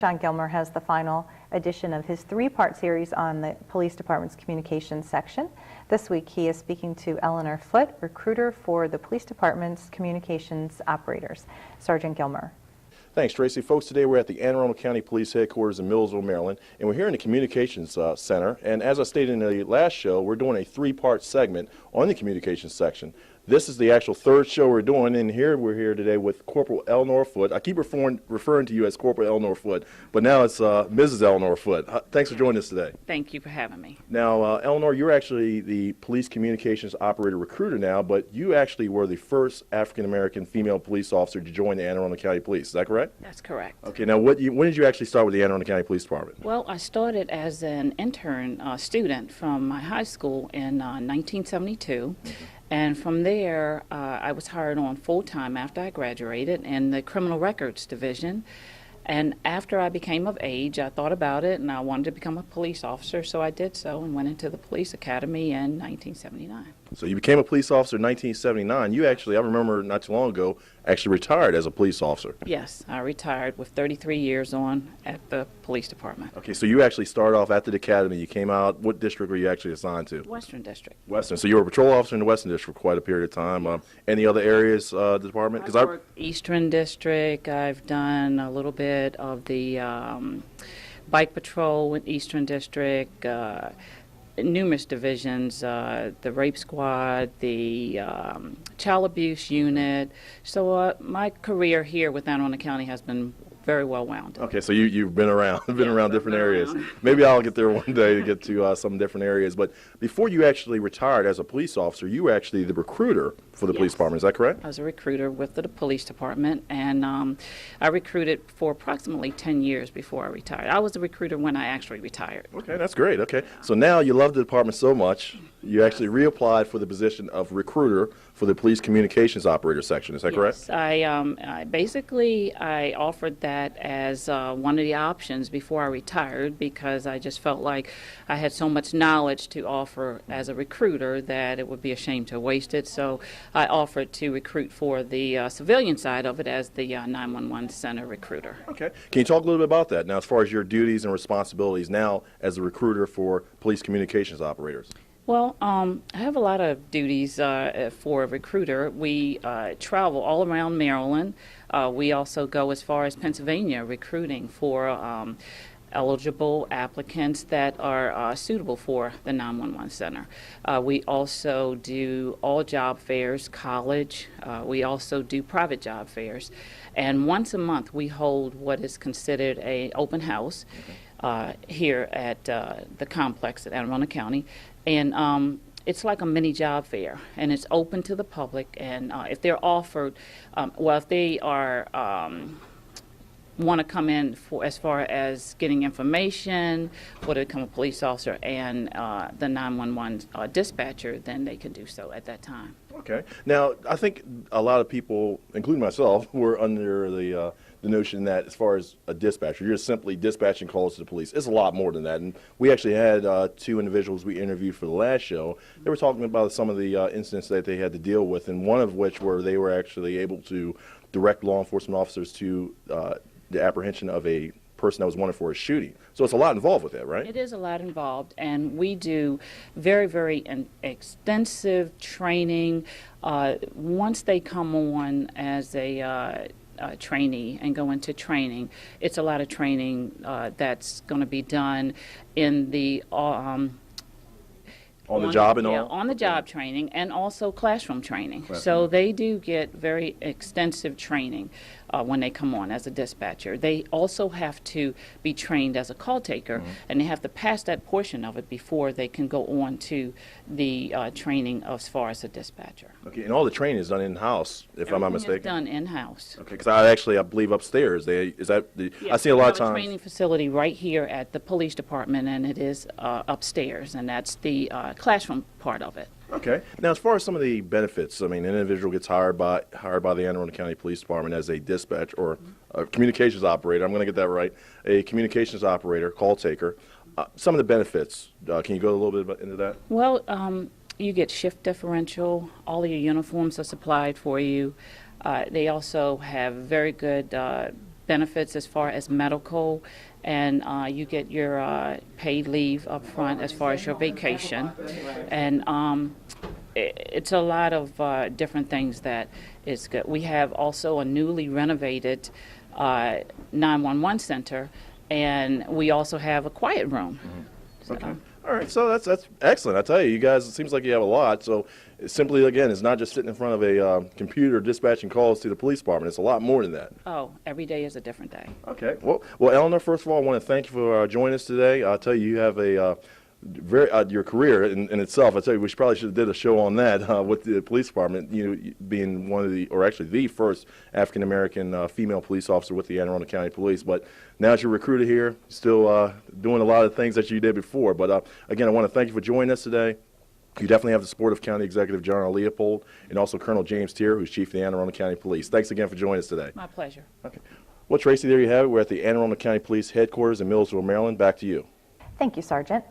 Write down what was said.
John Gilmer has the final edition of his three-part series on the police department's communications section. This week he is speaking to Elinor Foote, recruiter for the police department's communications operators. Sergeant Gilmer. Thanks, Tracy. Folks, today we're at the Anne Arundel County Police Headquarters in Millsville, Maryland, and we're here in the Communications Center. And as I stated in the last show, we're doing a three-part segment on the communications section. This is the actual third show we're doing, and we're here today with Corporal Elinor Foote. I keep referring to you as Corporal Elinor Foote, but now it's Mrs. Elinor Foote. Thanks for joining us today. Thank you for having me. Now, Elinor, you're actually the police communications operator recruiter now, but you actually were the first African-American female police officer to join the Anne Arundel County Police. Is that correct? That's correct. Okay. Now, when did you actually start with the Anne Arundel County Police Department? Well, I started as an intern student from my high school in 1972. And from there, I was hired on full-time after I graduated in the Criminal Records Division. And after I became of age, I thought about it, and I wanted to become a police officer, so I did so and went into the police academy in 1979. So you became a police officer in 1979. You actually, I remember not too long ago, actually retired as a police officer. Yes, I retired with 33 years on at the police department. Okay, so you actually started off after the academy. You came out. What district were you actually assigned to? Western District. Western. So you were a patrol officer in the Western District for quite a period of time. Any other areas of the department? I've worked Eastern District. I've done a little bit of the bike patrol in Eastern District. Numerous divisions, the rape squad, the child abuse unit. So my career here with Anne Arundel County has been very well wound. Okay, so you've been around, around different areas. Maybe I'll get there one day to get to some different areas. But before you actually retired as a police officer, you were actually the recruiter for the police department. Is that correct? I was a recruiter with the police department, and I recruited for approximately 10 years before I retired. I was a recruiter when I actually retired. Okay, that's great. Okay, so now you love the department so much, you actually reapplied for the position of recruiter for the police communications operator section. Is that correct? Yes, I offered that as one of the options before I retired, because I just felt like I had so much knowledge to offer as a recruiter that it would be a shame to waste it. So I offered to recruit for the civilian side of it as the 911 center recruiter. Okay. Can you talk a little bit about that now as far as your duties and responsibilities now as a recruiter for police communications operators? Well, I have a lot of duties for a recruiter. We travel all around Maryland. We also go as far as Pennsylvania recruiting for eligible applicants that are suitable for the 911 center. We also do all job fairs, college. We also do private job fairs. And once a month we hold what is considered an open house here at the complex at Anne Arundel County. And it's like a mini job fair, and it's open to the public. And if they're offered, if they are want to come in for as far as getting information, or to become a police officer and the 911 dispatcher, then they can do so at that time. Okay. Now, I think a lot of people, including myself, were under the notion that as far as a dispatcher, you're simply dispatching calls to the police. It's a lot more than that. And we actually had two individuals we interviewed for the last show. They were talking about some of the incidents that they had to deal with, and one of which were they were actually able to direct law enforcement officers to the apprehension of a person that was wanted for a shooting. So it's a lot involved with that, right? It is a lot involved, and we do very, very extensive training. Once they come on as a trainee and go into training, it's a lot of training that's going to be done in the on the job training, and also classroom training. So they do get very extensive training when they come on as a dispatcher. They also have to be trained as a call taker, and they have to pass that portion of it before they can go on to the training as far as a dispatcher. Okay, and all the training is done in-house, if I'm not mistaken. It's done in-house. Okay, because I believe upstairs, I see a lot of times. We have a training facility right here at the police department, and it is upstairs, and that's the classroom part of it. Okay. Now, as far as some of the benefits, I mean, an individual gets hired by the Anne Arundel County Police Department as a dispatch or a communications operator. I'm going to get that right. A communications operator, call taker. Some of the benefits. Can you go a little bit into that? Well, you get shift differential. All of your uniforms are supplied for you. They also have very good benefits as far as medical, and you get your paid leave up front as far as your vacation. And it's a lot of different things that is good. We have also a newly renovated 911 center, and we also have a quiet room. Okay. All right, so that's excellent. I tell you, you guys, it seems like you have a lot. So it's simply, again, it's not just sitting in front of a computer dispatching calls to the police department. It's a lot more than that. Oh, every day is a different day. Okay. Well, Elinor, first of all, I want to thank you for joining us today. I'll tell you, you have a very your career in itself. I tell you, we probably should have did a show on that with the police department. You being one of the, or actually the first African American female police officer with the Anne Arundel County Police. But now that you're recruited here, still doing a lot of things that you did before. But again, I want to thank you for joining us today. You definitely have the support of County Executive John R. Leopold and also Colonel James Tier, who's Chief of the Anne Arundel County Police. Thanks again for joining us today. My pleasure. Okay. Well, Tracy, there you have it. We're at the Anne Arundel County Police Headquarters in Millsville, Maryland. Back to you. Thank you, Sergeant.